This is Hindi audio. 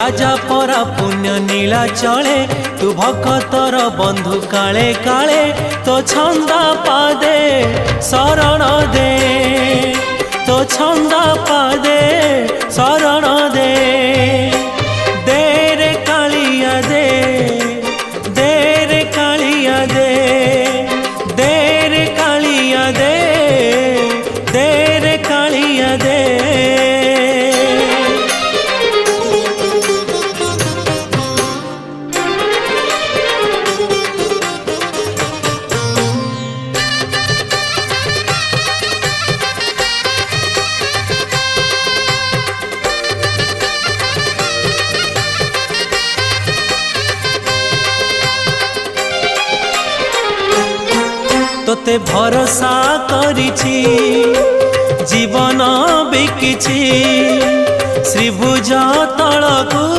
राजा परा पुण्य नीला चले तू भक्तर बंधु काले काले तो छंदा पादे शरण दे तो छंदा पादे शरण दे दे रे कालिया दे रे कालिया दे रे कालिया दे रे कालिया दे। तोते भरोसा करिछि जीवन बिकिछि श्रीभुज तलकु।